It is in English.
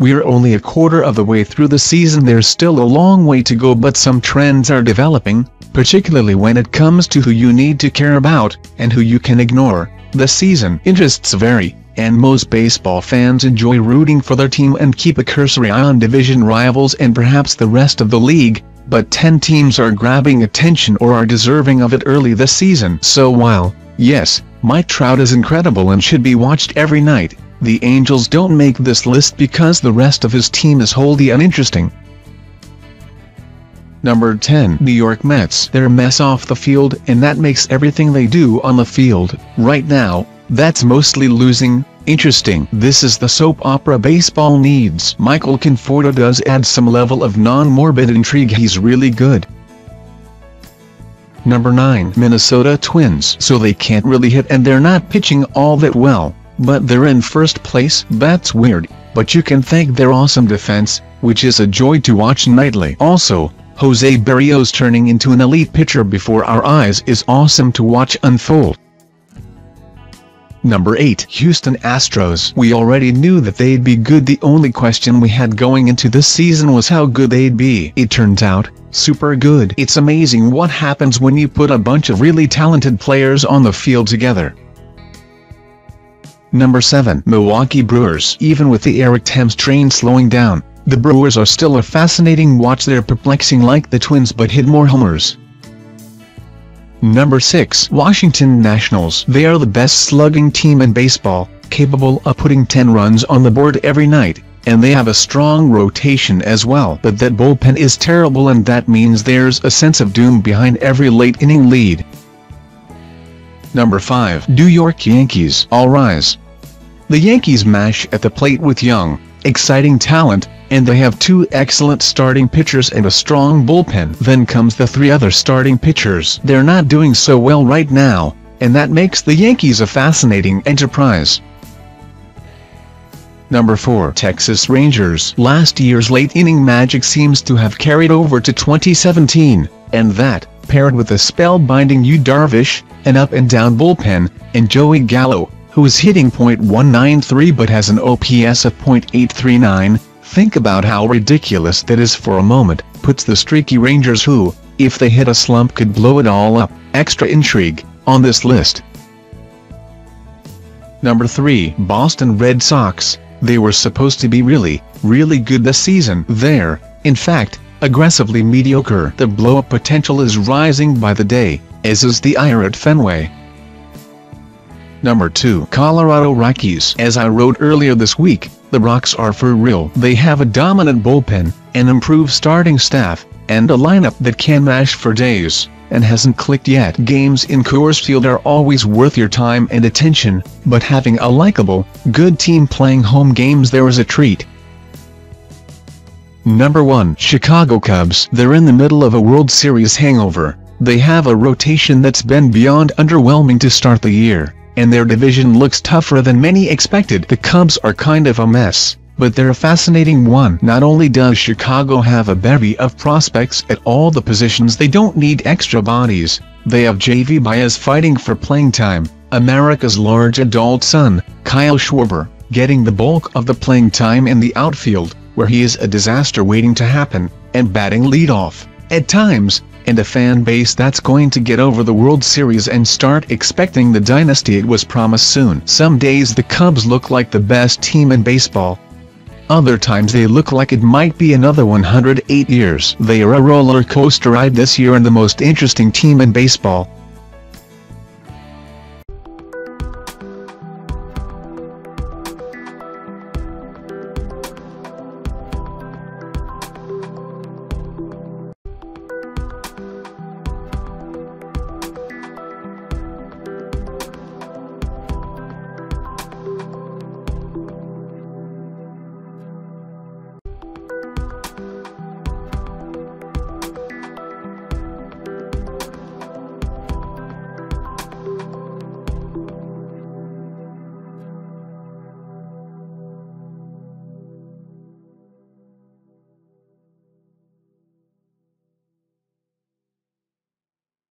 We're only a quarter of the way through the season. There's still a long way to go, but some trends are developing, particularly when it comes to who you need to care about, and who you can ignore. The season interests vary, and most baseball fans enjoy rooting for their team and keep a cursory eye on division rivals and perhaps the rest of the league, but 10 teams are grabbing attention or are deserving of it early this season. So while, yes, Mike Trout is incredible and should be watched every night, the Angels don't make this list because the rest of his team is wholly uninteresting. Number 10. New York Mets. They're a mess off the field, and that makes everything they do on the field, right now, that's mostly losing, interesting. This is the soap opera baseball needs. Michael Conforto does add some level of non-morbid intrigue. He's really good. Number 9. Minnesota Twins. So they can't really hit and they're not pitching all that well, but they're in first place. That's weird, but you can thank their awesome defense, which is a joy to watch nightly. Also, Jose Berrios turning into an elite pitcher before our eyes is awesome to watch unfold. Number 8. Houston Astros. We already knew that they'd be good. The only question we had going into this season was how good they'd be. It turns out, super good. It's amazing what happens when you put a bunch of really talented players on the field together. Number 7. Milwaukee Brewers. Even with the Eric Thames train slowing down, the Brewers are still a fascinating watch. They're perplexing like the Twins but hit more homers. Number 6. Washington Nationals. They are the best slugging team in baseball, capable of putting 10 runs on the board every night, and they have a strong rotation as well. But that bullpen is terrible, and that means there's a sense of doom behind every late-inning lead. Number 5. New York Yankees. All rise. The Yankees mash at the plate with young, exciting talent, and they have 2 excellent starting pitchers and a strong bullpen. Then comes the 3 other starting pitchers. They're not doing so well right now, and that makes the Yankees a fascinating enterprise. Number 4. Texas Rangers. Last year's late-inning magic seems to have carried over to 2017, and that, paired with a spellbinding Yu Darvish, an up-and-down bullpen, and Joey Gallo, who is hitting .193 but has an OPS of .839, think about how ridiculous that is for a moment, puts the streaky Rangers, who, if they hit a slump, could blow it all up, extra intrigue, on this list. Number 3. Boston Red Sox. They were supposed to be really, really good this season. They're, in fact, aggressively mediocre. The blow-up potential is rising by the day, as is the ire at Fenway. Number 2. Colorado Rockies. As I wrote earlier this week, the Rocks are for real. They have a dominant bullpen, an improved starting staff, and a lineup that can mash for days, and hasn't clicked yet. Games in Coors Field are always worth your time and attention, but having a likable, good team playing home games there is a treat. Number 1. Chicago Cubs. They're in the middle of a World Series hangover. They have a rotation that's been beyond underwhelming to start the year, and their division looks tougher than many expected. The Cubs are kind of a mess, but they're a fascinating one. Not only does Chicago have a bevy of prospects at all the positions, they don't need extra bodies. They have JV Baez fighting for playing time, America's large adult son, Kyle Schwarber, getting the bulk of the playing time in the outfield, where he is a disaster waiting to happen, and batting leadoff, at times, and a fan base that's going to get over the World Series and start expecting the dynasty it was promised soon. Some days the Cubs look like the best team in baseball. Other times they look like it might be another 108 years. They are a roller coaster ride this year and the most interesting team in baseball.